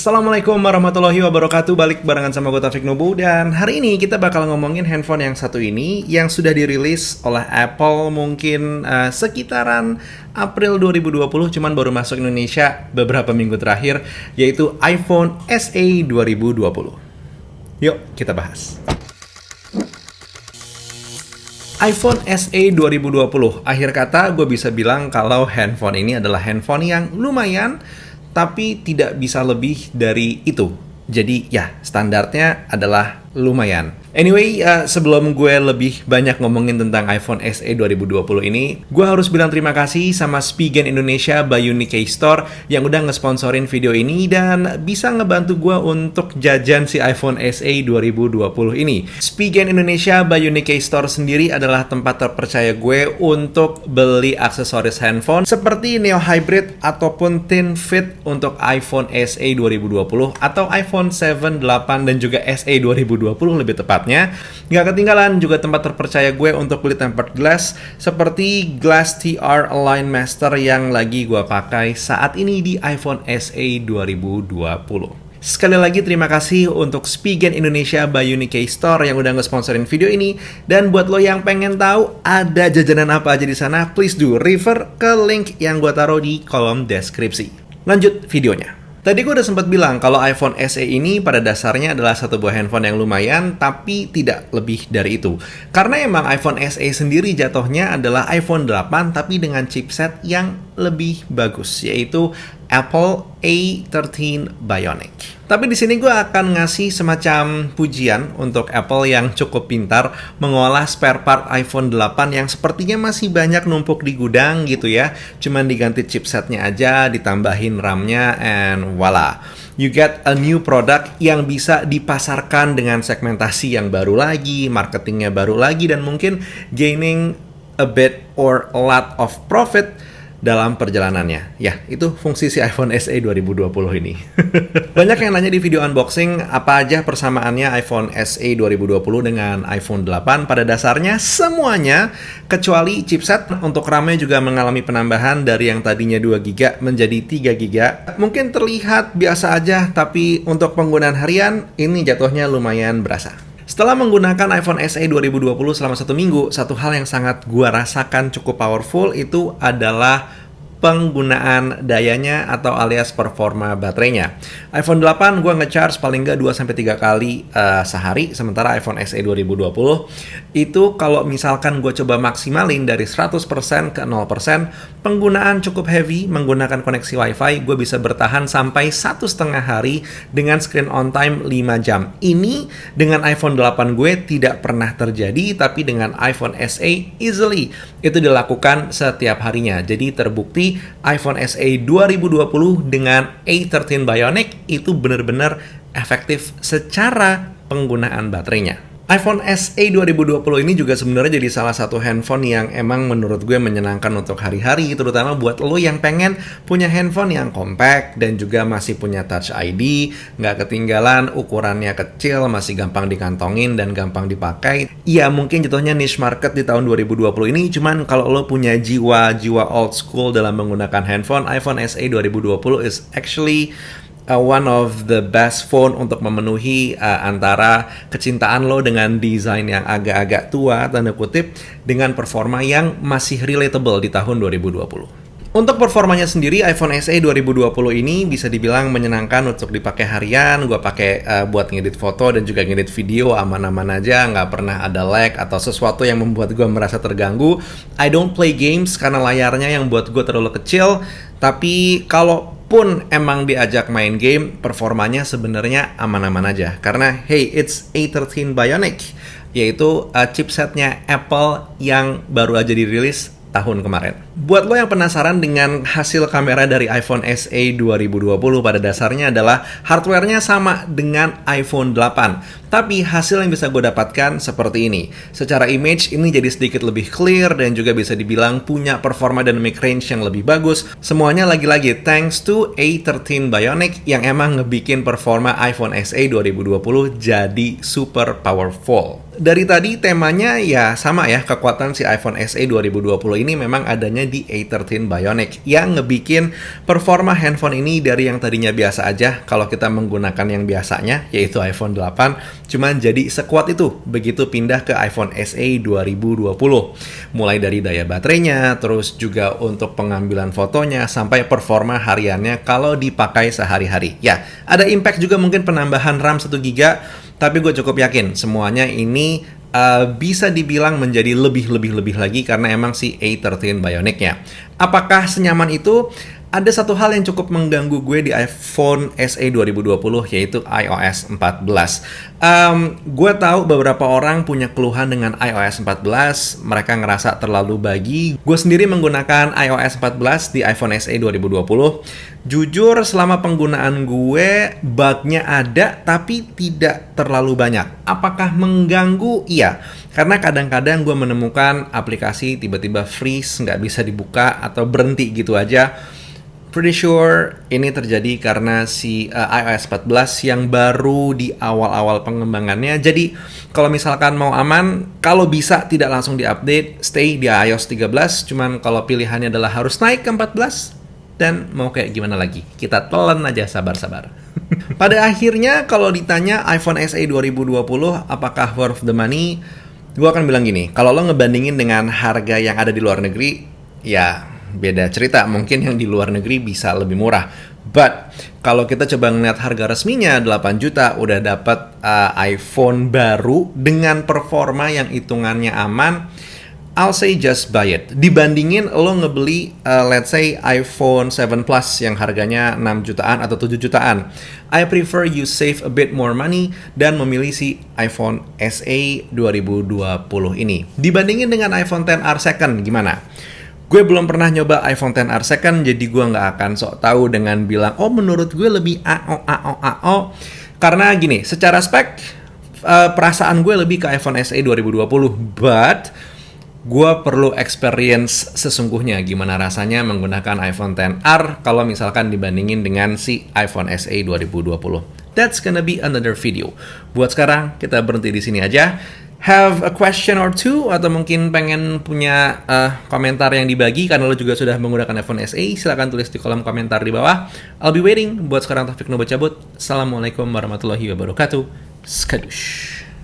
Assalamualaikum warahmatullahi wabarakatuh. Balik barengan sama gue Taufik Nubu. Dan hari ini kita bakal ngomongin handphone yang satu ini, yang sudah dirilis oleh Apple mungkin sekitaran April 2020, cuman baru masuk Indonesia beberapa minggu terakhir, yaitu iPhone SE 2020. Yuk kita bahas. iPhone SE 2020, akhir kata gue bisa bilang kalau handphone ini adalah handphone yang lumayan, tapi tidak bisa lebih dari itu. Jadi ya, standarnya adalah lumayan. Anyway, sebelum gue lebih banyak ngomongin tentang iPhone SE 2020 ini, gue harus bilang terima kasih sama Spigen Indonesia by Unique Store yang udah ngesponsorin video ini dan bisa ngebantu gue untuk jajan si iPhone SE 2020 ini. Spigen Indonesia by Unique Store sendiri adalah tempat terpercaya gue untuk beli aksesoris handphone seperti Neo Hybrid ataupun Thin Fit untuk iPhone SE 2020 atau iPhone 7, 8, dan juga SE 2020 lebih tepatnya. Nggak ketinggalan juga tempat terpercaya gue untuk beli tempered glass seperti Glass TR Align Master yang lagi gue pakai saat ini di iPhone SE 2020. Sekali lagi terima kasih untuk Spigen Indonesia by Unique Store yang udah nge-sponsorin video ini. Dan buat lo yang pengen tahu ada jajanan apa aja di sana, please do refer ke link yang gue taruh di kolom deskripsi. Lanjut videonya. Tadi gue udah sempat bilang kalau iPhone SE ini pada dasarnya adalah satu buah handphone yang lumayan, tapi tidak lebih dari itu. Karena emang iPhone SE sendiri jatuhnya adalah iPhone 8, tapi dengan chipset yang lebih bagus, yaitu Apple A13 Bionic. Tapi di sini gue akan ngasih semacam pujian untuk Apple yang cukup pintar mengolah spare part iPhone 8 yang sepertinya masih banyak numpuk di gudang gitu ya. Cuman diganti chipsetnya aja, ditambahin RAM-nya, and voila. You get a new product yang bisa dipasarkan dengan segmentasi yang baru lagi, marketingnya baru lagi, dan mungkin gaining a bit or a lot of profit dalam perjalanannya. Ya, itu fungsi si iPhone SE 2020 ini. Banyak yang nanya di video unboxing apa aja persamaannya iPhone SE 2020 dengan iPhone 8. Pada dasarnya semuanya kecuali chipset. Untuk RAM-nya juga mengalami penambahan dari yang tadinya 2GB menjadi 3GB. Mungkin terlihat biasa aja, tapi untuk penggunaan harian ini jatuhnya lumayan berasa. Setelah menggunakan iPhone SE 2020 selama 1 minggu, satu hal yang sangat gua rasakan cukup powerful itu adalah penggunaan dayanya atau alias performa baterainya. iPhone 8 gue nge-charge paling nggak 2-3 kali sehari, sementara iPhone SE 2020 itu kalau misalkan gue coba maksimalin dari 100% ke 0%, penggunaan cukup heavy menggunakan koneksi WiFi, gue bisa bertahan sampai 1,5 hari dengan screen on time 5 jam. Ini dengan iPhone 8 gue tidak pernah terjadi, tapi dengan iPhone SE easily itu dilakukan setiap harinya. Jadi terbukti iPhone SE 2020 dengan A13 Bionic itu benar-benar efektif secara penggunaan baterainya. iPhone SE 2020 ini juga sebenarnya jadi salah satu handphone yang emang menurut gue menyenangkan untuk hari-hari, terutama buat lo yang pengen punya handphone yang compact dan juga masih punya Touch ID, nggak ketinggalan, ukurannya kecil, masih gampang dikantongin dan gampang dipakai. Ya mungkin jatuhnya niche market di tahun 2020 ini, cuman kalau lo punya jiwa old school dalam menggunakan handphone, iPhone SE 2020 is actually one of the best phone untuk memenuhi antara kecintaan lo dengan desain yang agak-agak tua, tanda kutip, dengan performa yang masih relatable di tahun 2020. Untuk performanya sendiri, iPhone SE 2020 ini bisa dibilang menyenangkan untuk dipakai harian. Gue pakai buat ngedit foto dan juga ngedit video aman-aman aja, nggak pernah ada lag atau sesuatu yang membuat gue merasa terganggu. I don't play games karena layarnya yang buat gue terlalu kecil, tapi kalaupun emang diajak main game, performanya sebenarnya aman-aman aja. Karena hey, it's A13 Bionic, yaitu chipsetnya Apple yang baru aja dirilis tahun kemarin. Buat lo yang penasaran dengan hasil kamera dari iPhone SE 2020, pada dasarnya adalah hardware-nya sama dengan iPhone 8. Tapi hasil yang bisa gue dapatkan seperti ini. Secara image ini jadi sedikit lebih clear dan juga bisa dibilang punya performa dynamic range yang lebih bagus. Semuanya lagi-lagi thanks to A13 Bionic yang emang ngebikin performa iPhone SE 2020 jadi super powerful. dari tadi temanya ya sama ya, kekuatan si iPhone SE 2020 ini memang adanya di A13 Bionic yang ngebikin performa handphone ini dari yang tadinya biasa aja kalau kita menggunakan yang biasanya yaitu iPhone 8 cuman jadi sekuat itu begitu pindah ke iPhone SE 2020. Mulai dari daya baterainya, terus juga untuk pengambilan fotonya sampai performa hariannya kalau dipakai sehari-hari. Ya, ada impact juga mungkin penambahan RAM 1 GB. Tapi gue cukup yakin semuanya ini bisa dibilang menjadi lebih lagi karena emang si A13 Bionic-nya. Apakah senyaman itu? Ada satu hal yang cukup mengganggu gue di iPhone SE 2020 yaitu iOS 14. Gue tahu beberapa orang punya keluhan dengan iOS 14, mereka ngerasa terlalu buggy. Gue sendiri menggunakan iOS 14 di iPhone SE 2020. Jujur selama penggunaan gue bugnya ada tapi tidak terlalu banyak. Apakah mengganggu? Iya. Karena kadang-kadang gue menemukan aplikasi tiba-tiba freeze, nggak bisa dibuka atau berhenti gitu aja. Pretty sure ini terjadi karena si iOS 14 yang baru di awal-awal pengembangannya. Jadi kalau misalkan mau aman, kalau bisa tidak langsung diupdate, stay di iOS 13. Cuman kalau pilihannya adalah harus naik ke 14, dan mau kayak gimana lagi? Kita telan aja sabar-sabar. Pada akhirnya kalau ditanya iPhone SE 2020 apakah worth the money, gue akan bilang gini, kalau lo ngebandingin dengan harga yang ada di luar negeri, ya beda cerita, mungkin yang di luar negeri bisa lebih murah. But kalau kita coba ngeliat harga resminya 8 juta udah dapat iPhone baru dengan performa yang hitungannya aman, I'll say just buy it. Dibandingin lo ngebeli let's say iPhone 7 Plus yang harganya 6 jutaan atau 7 jutaan. I prefer you save a bit more money dan memilih si iPhone SE 2020 ini. Dibandingin dengan iPhone XR second gimana? Gue belum pernah nyoba iPhone XR second, jadi gue nggak akan sok tahu dengan bilang, oh menurut gue lebih AO. Karena gini, secara spek, perasaan gue lebih ke iPhone SE 2020, but gue perlu experience sesungguhnya gimana rasanya menggunakan iPhone XR kalau misalkan dibandingin dengan si iPhone SE 2020. That's gonna be another video. Buat sekarang, kita berhenti di sini aja. Have a question or two atau mungkin pengen punya komentar yang dibagi karena lo juga sudah menggunakan iPhone SE, silahkan tulis di kolom komentar di bawah. I'll be waiting. Buat sekarang Taufik Nobo cabut. Assalamualaikum warahmatullahi wabarakatuh. Skadush.